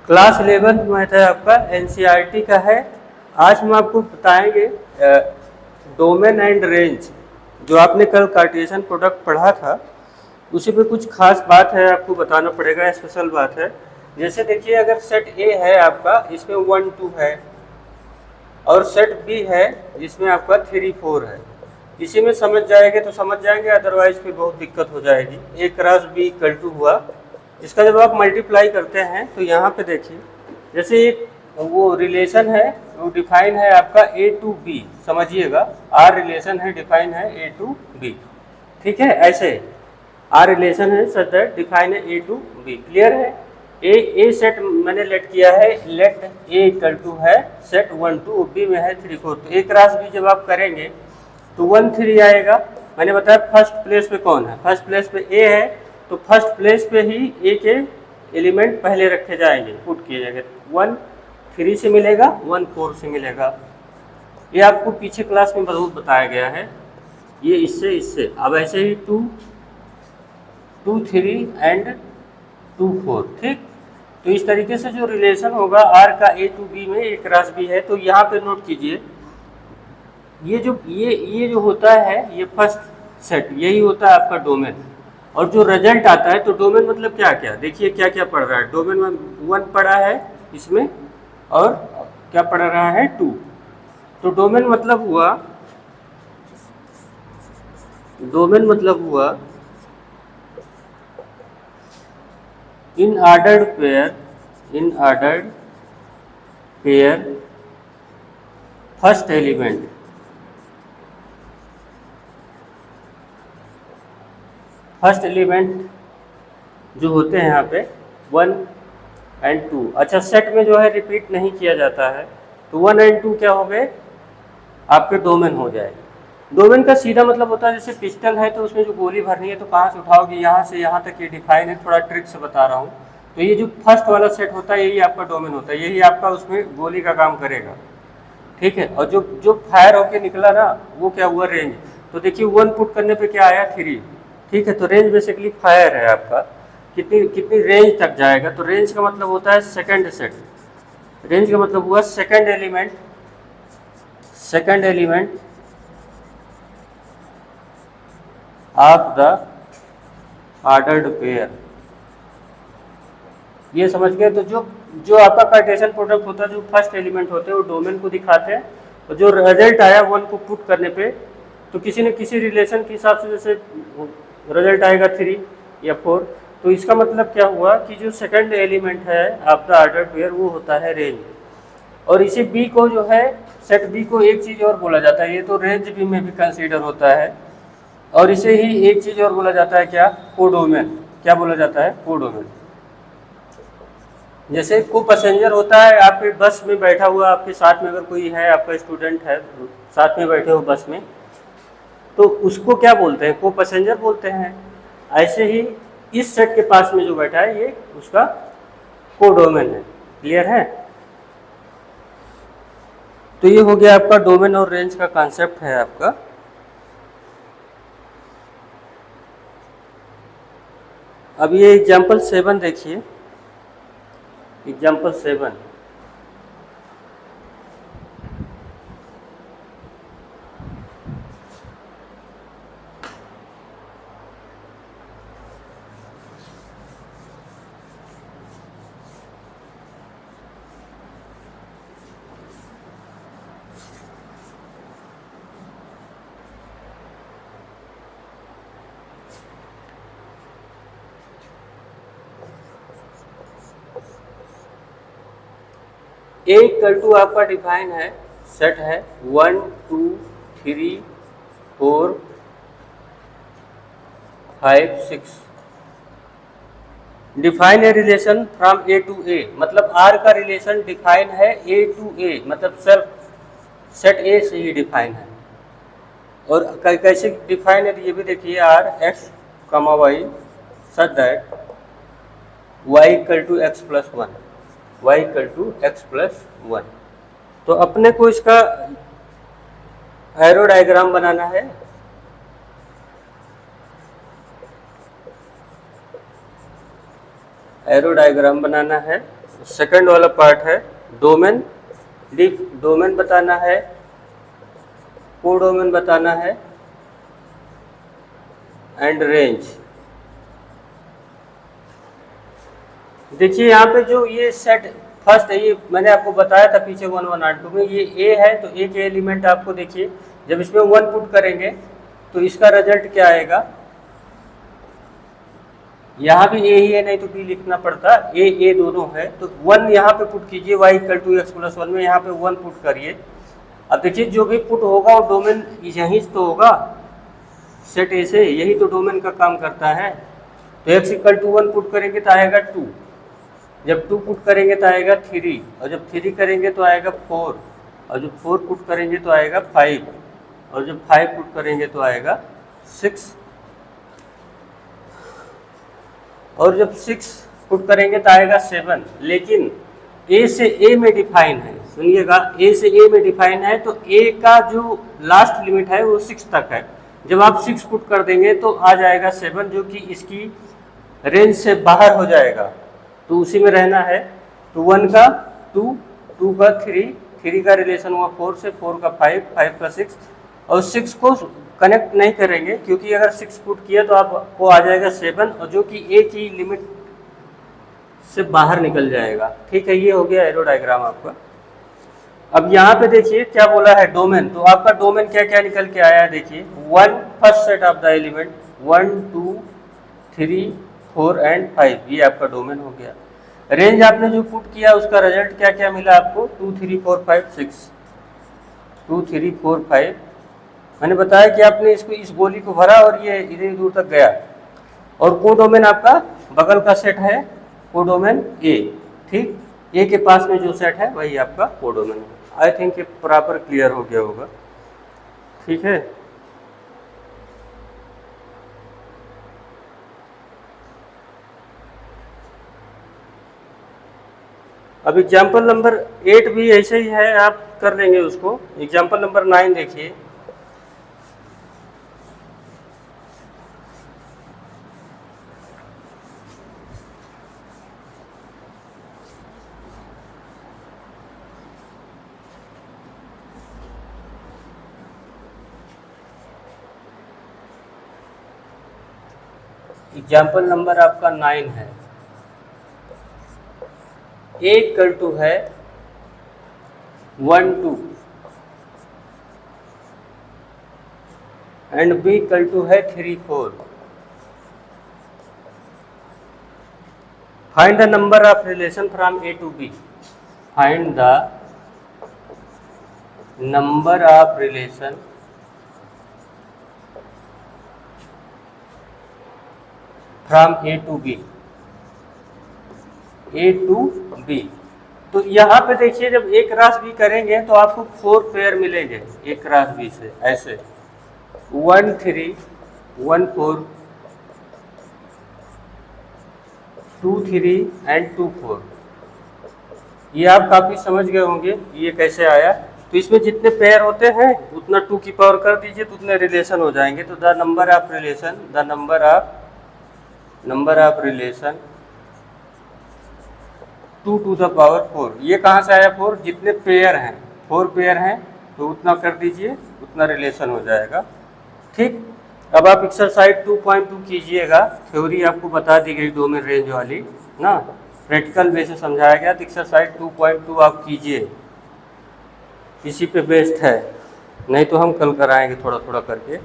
Class 11th math है आपका, NCERT का है। आज हम आपको बताएंगे डोमेन एंड रेंज। जो आपने कल कार्टेशियन प्रोडक्ट पढ़ा था उसी पे कुछ खास बात है आपको बताना पड़ेगा, स्पेशल बात है। जैसे देखिए, अगर सेट ए है आपका, इसमें 1 2 है, और सेट बी है जिसमें आपका 3 4 है। इसी में समझ जाएंगे तो समझ जाएंगे, अदरवाइज फिर बहुत दिक्कत हो जाएगी। ए क्रॉस बी इक्वल टू हुआ, इसका जब आप मल्टीप्लाई करते हैं तो यहाँ पे देखिए, जैसे एक वो रिलेशन है, वो डिफाइन है आपका ए टू बी, समझिएगा। आर रिलेशन है, डिफाइन है ए टू बी, ठीक है। ऐसे आर रिलेशन है सच दैट डिफाइन है ए टू बी, क्लियर है। ए सेट मैंने लेट किया है, लेट ए इक्वल टू है सेट 1 2, बी में है 3 4। तो ए क्रॉस बी जब आप करेंगे तो 1 3 आएगा। मैंने बताया फर्स्ट प्लेस पे कौन है, फर्स्ट प्लेस पे ए है, तो फर्स्ट प्लेस पे ही ए के एलिमेंट पहले रखे जाएंगे, पुट किए जाएंगे। 1 3 से मिलेगा, 1 4 से मिलेगा। ये आपको पीछे क्लास में बहुत बताया गया है, ये इससे। अब ऐसे ही 2 2 3 एंड 2 4, ठीक। तो इस तरीके से जो रिलेशन होगा आर का ए टू बी में, ए क्रॉस बी है। तो यहाँ पे नोट कीजिए, ये जो होता है ये फर्स्ट सेट, यही होता है आपका डोमेन। और जो रिजल्ट आता है, तो डोमेन मतलब क्या क्या, देखिए क्या क्या पढ़ रहा है। डोमेन में 1 पढ़ा है इसमें, और क्या पढ़ रहा है 2। तो डोमेन मतलब हुआ in ordered pair first element जो होते हैं यहाँ पे 1 एंड 2। अच्छा, सेट में जो है रिपीट नहीं किया जाता है, तो 1 एंड 2 क्या हो गए, आपके डोमेन हो जाएगा। डोमेन का सीधा मतलब होता है, जैसे पिस्टल है तो उसमें जो गोली भरनी है तो कहाँ से उठाओगे, यहाँ से यहाँ तक, ये डिफाइन है। थोड़ा ट्रिक से बता रहा हूँ। तो ये जो फर्स्ट वाला सेट होता है यही आपका डोमेन होता है, यही आपका उसमें गोली का काम करेगा, ठीक है। और जो फायर होके निकला ना, वो क्या हुआ, रेंज। तो देखिए 1 पुट करने पे क्या आया, 3, ठीक है। तो रेंज बेसिकली फायर है आपका, कितनी रेंज तक जाएगा। तो रेंज का मतलब होता है सेकंड सेट, रेंज का मतलब हुआ second element of the ordered pair. ये समझ गए। तो जो आपका कार्टेशियन प्रोडक्ट होता है, जो फर्स्ट एलिमेंट होते हैं वो डोमेन को दिखाते हैं, और जो रिजल्ट आया 1 को पुट करने पे, तो किसी न किसी रिलेशन के हिसाब से, जैसे रिजल्ट आएगा 3 या 4, तो इसका मतलब क्या हुआ कि जो सेकंड एलिमेंट है आपका ऑर्डर पेयर, वो होता है रेंज। और इसी बी को जो है, सेट बी को एक चीज़ और बोला जाता है, ये तो रेंज बी में भी कंसीडर होता है। और इसे ही एक चीज़ और बोला जाता है, क्या, कोडोमेन। क्या बोला जाता है, कोडोमेन। जैसे को पैसेंजर होता है, आपके बस में बैठा हुआ, आपके साथ में अगर कोई है, आपका स्टूडेंट है, साथ में बैठे हो बस में, तो उसको क्या बोलते हैं, को पैसेंजर बोलते हैं। ऐसे ही इस सेट के पास में जो बैठा है, ये उसका कोडोमेन है, क्लियर है। तो ये हो गया आपका डोमेन और रेंज का कॉन्सेप्ट है आपका। अब ये एग्जाम्पल 7 देखिए, एग्जाम्पल 7। ए इक्वल टू आपका डिफाइन है, सेट है 1 2 3 4 5 6। Define A relation from A to A, मतलब आर का रिलेशन डिफाइन है ए टू ए, मतलब सेल्फ सेट ए से ही डिफाइन है। और कैसे डिफाइन है, ये भी देखिए, R x comma y such that y equal to x plus 1, y equal to x plus 1। तो अपने को इसका एरो डायग्राम बनाना है। एरो डायग्राम बनाना है सेकंड वाला पार्ट है डोमेन। डोमेन बताना है, कोडोमेन बताना है एंड रेंज। देखिए यहाँ पे जो ये सेट फर्स्ट है, ये मैंने आपको बताया था पीछे 1 1 8 2 में, ये ए है तो ए के एलिमेंट आपको देखिए जब इसमें 1 पुट करेंगे तो इसका रिजल्ट क्या आएगा। यहाँ भी ए ही है, नहीं तो बी लिखना पड़ता, ए दोनों है तो 1 यहाँ पे पुट कीजिए, y equal to x plus 1 में यहाँ पे 1 पुट करिए। अब देखिए जो भी पुट होगा वो डोमेन यहीं तो होगा, सेट ए से, यही तो डोमेन का काम करता है। तो x इक्वल टू 1 पुट करेंगे तो आएगा 2, जब 2 पुट करेंगे तो आएगा 3, और जब 3 करेंगे तो आएगा 4, और जब 4 पुट करेंगे तो आएगा 5, और जब 5 पुट करेंगे तो आएगा 6, और जब 6 पुट करेंगे तो आएगा 7। लेकिन ए से ए में डिफाइन है, सुनिएगा, ए से ए में डिफाइन है तो ए का जो लास्ट लिमिट है वो 6 तक है। जब आप 6 पुट कर देंगे तो आ जाएगा 7, जो कि इसकी रेंज से बाहर हो जाएगा, तो उसी में रहना है। तो 1 का 2, 2 का 3, 3 का रिलेशन हुआ 4 से, 4 का 5, 5 का 6, और 6 को कनेक्ट नहीं करेंगे क्योंकि अगर 6 पुट किया तो आपको आ जाएगा 7, और जो कि ए की लिमिट से बाहर निकल जाएगा। ठीक है, ये हो गया एरो डायग्राम आपका। अब यहाँ पे देखिए क्या बोला है डोमेन, तो आपका डोमेन क्या क्या निकल के आया है देखिए। 1 first set of the element 1 2 3 4 and 5, ये आपका डोमेन हो गया। रेंज आपने जो पुट किया उसका रिजल्ट क्या क्या मिला आपको, 2 3 4 5 6, 2 3 4 5। मैंने बताया कि आपने इसको इस गोली को भरा और ये इधर दूर तक गया। और कोडोमेन आपका बगल का सेट है, कोडोमेन ए। ठीक, ए के पास में जो सेट है वही आपका कोडोमेन है। आई थिंक ये प्रॉपर क्लियर हो गया होगा। ठीक है, अब एग्जाम्पल नंबर 8 भी ऐसे ही है, आप कर लेंगे उसको। एग्जाम्पल नंबर 9 देखिए। एग्जाम्पल नंबर आपका 9 है। ए इक्वल टू है 1 2 एंड बी इक्वल टू है 3 4। Find the number of relation from A to B. Find the number of relation from A to B, A to B. तो यहाँ पे देखिए जब ए क्रॉस बी करेंगे तो आपको 4 पेयर मिलेंगे ए क्रॉस बी से, ऐसे 1 3 1 4 2 3 एंड 2 4। ये आप काफ़ी समझ गए होंगे ये कैसे आया। तो इसमें जितने पेयर होते हैं उतना 2 की पावर कर दीजिए तो उतने रिलेशन हो जाएंगे। तो the number of relation, the number of relation 2 to the power 4। ये कहाँ से आया 4, जितने पेयर हैं, 4 पेयर हैं तो उतना कर दीजिए, उतना रिलेशन हो जाएगा। ठीक, अब आप एक्सरसाइज 2.2 कीजिएगा। थ्योरी आपको बता दी गई डोमेन रेंज वाली ना, प्रैक्टिकल वे से समझाया गया। तो एक्सरसाइज 2.2 आप कीजिए, इसी पे बेस्ड है, नहीं तो हम कल कराएंगे थोड़ा थोड़ा करके।